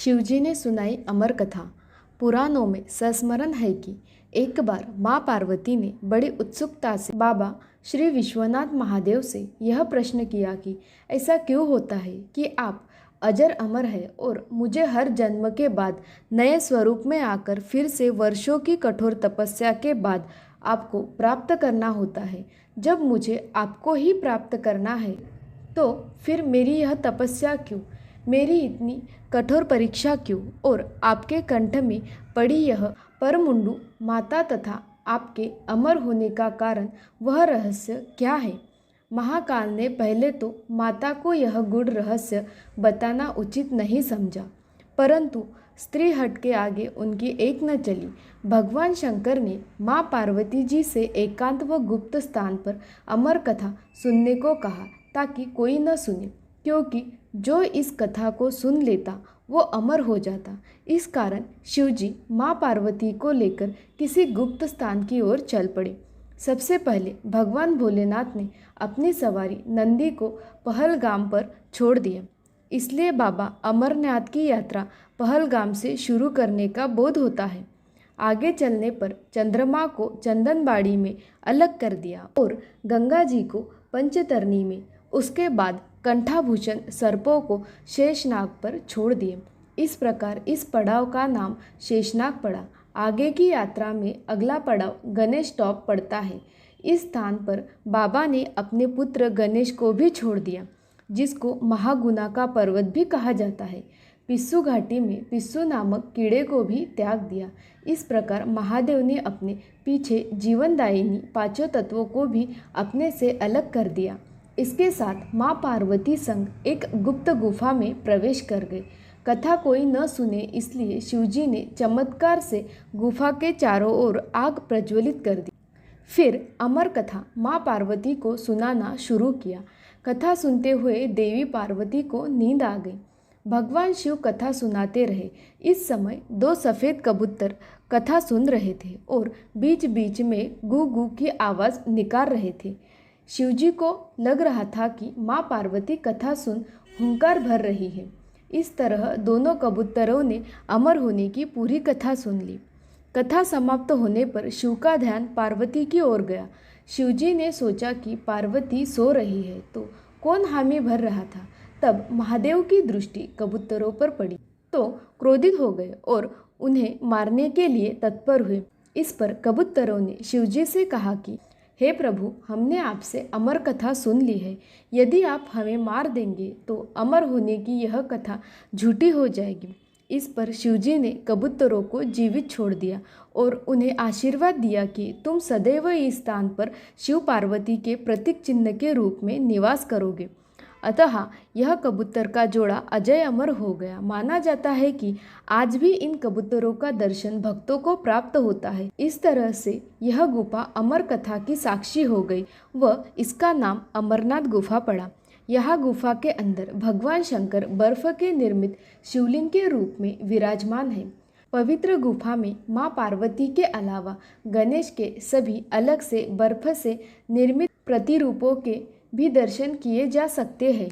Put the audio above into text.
शिवजी ने सुनाई अमर कथा। पुराणों में संस्मरण है कि एक बार माँ पार्वती ने बड़ी उत्सुकता से बाबा श्री विश्वनाथ महादेव से यह प्रश्न किया कि ऐसा क्यों होता है कि आप अजर अमर है और मुझे हर जन्म के बाद नए स्वरूप में आकर फिर से वर्षों की कठोर तपस्या के बाद आपको प्राप्त करना होता है। जब मुझे आपको ही प्राप्त करना है तो फिर मेरी यह तपस्या क्यों, मेरी इतनी कठोर परीक्षा क्यों, और आपके कंठ में पड़ी यह परमुंडु माता तथा आपके अमर होने का कारण, वह रहस्य क्या है? महाकाल ने पहले तो माता को यह गूढ़ रहस्य बताना उचित नहीं समझा, परंतु स्त्री हट के आगे उनकी एक न चली। भगवान शंकर ने माँ पार्वती जी से एकांत व गुप्त स्थान पर अमर कथा सुनने को कहा ताकि कोई न सुने, क्योंकि जो इस कथा को सुन लेता वो अमर हो जाता। इस कारण शिवजी माँ पार्वती को लेकर किसी गुप्त स्थान की ओर चल पड़े। सबसे पहले भगवान भोलेनाथ ने अपनी सवारी नंदी को पहलगाम पर छोड़ दिया। इसलिए बाबा अमरनाथ की यात्रा पहलगाम से शुरू करने का बोध होता है। आगे चलने पर चंद्रमा को चंदनबाड़ी में अलग कर दिया और गंगा जी को पंचतरणी में, उसके बाद कंठाभूषण सर्पों को शेषनाग पर छोड़ दिए। इस प्रकार इस पड़ाव का नाम शेषनाग पड़ा। आगे की यात्रा में अगला पड़ाव गणेश टॉप पड़ता है। इस स्थान पर बाबा ने अपने पुत्र गणेश को भी छोड़ दिया, जिसको महागुना का पर्वत भी कहा जाता है। पिस्सू घाटी में पिस्सू नामक कीड़े को भी त्याग दिया। इस प्रकार महादेव ने अपने पीछे जीवनदायिनी पांचों तत्वों को भी अपने से अलग कर दिया। इसके साथ माँ पार्वती संग एक गुप्त गुफा में प्रवेश कर गए। कथा कोई न सुने, इसलिए शिवजी ने चमत्कार से गुफा के चारों ओर आग प्रज्वलित कर दी। फिर अमर कथा माँ पार्वती को सुनाना शुरू किया। कथा सुनते हुए देवी पार्वती को नींद आ गई। भगवान शिव कथा सुनाते रहे। इस समय दो सफ़ेद कबूतर कथा सुन रहे थे और बीच बीच में गू गू की आवाज़ निकाल रहे थे। शिवजी को लग रहा था कि माँ पार्वती कथा सुन हुंकार भर रही है। इस तरह दोनों कबूतरों ने अमर होने की पूरी कथा सुन ली। कथा समाप्त होने पर शिव का ध्यान पार्वती की ओर गया। शिवजी ने सोचा कि पार्वती सो रही है तो कौन हामी भर रहा था। तब महादेव की दृष्टि कबूतरों पर पड़ी तो क्रोधित हो गए और उन्हें मारने के लिए तत्पर हुए। इस पर कबूतरों ने शिवजी से कहा कि हे प्रभु, हमने आपसे अमर कथा सुन ली है। यदि आप हमें मार देंगे तो अमर होने की यह कथा झूठी हो जाएगी। इस पर शिवजी ने कबूतरों को जीवित छोड़ दिया और उन्हें आशीर्वाद दिया कि तुम सदैव इस स्थान पर शिव पार्वती के प्रतीक चिन्ह के रूप में निवास करोगे। अतः यह कबूतर का जोड़ा अजय अमर हो गया। माना जाता है कि आज भी इन कबूतरों का दर्शन भक्तों को प्राप्त होता है। इस तरह से यह गुफा अमर कथा की साक्षी हो गई व इसका नाम अमरनाथ गुफा पड़ा। यह गुफा के अंदर भगवान शंकर बर्फ के निर्मित शिवलिंग के रूप में विराजमान है। पवित्र गुफा में माँ पार्वती के अलावा गणेश के सभी अलग से बर्फ से निर्मित प्रतिरूपों के भी दर्शन किए जा सकते हैं।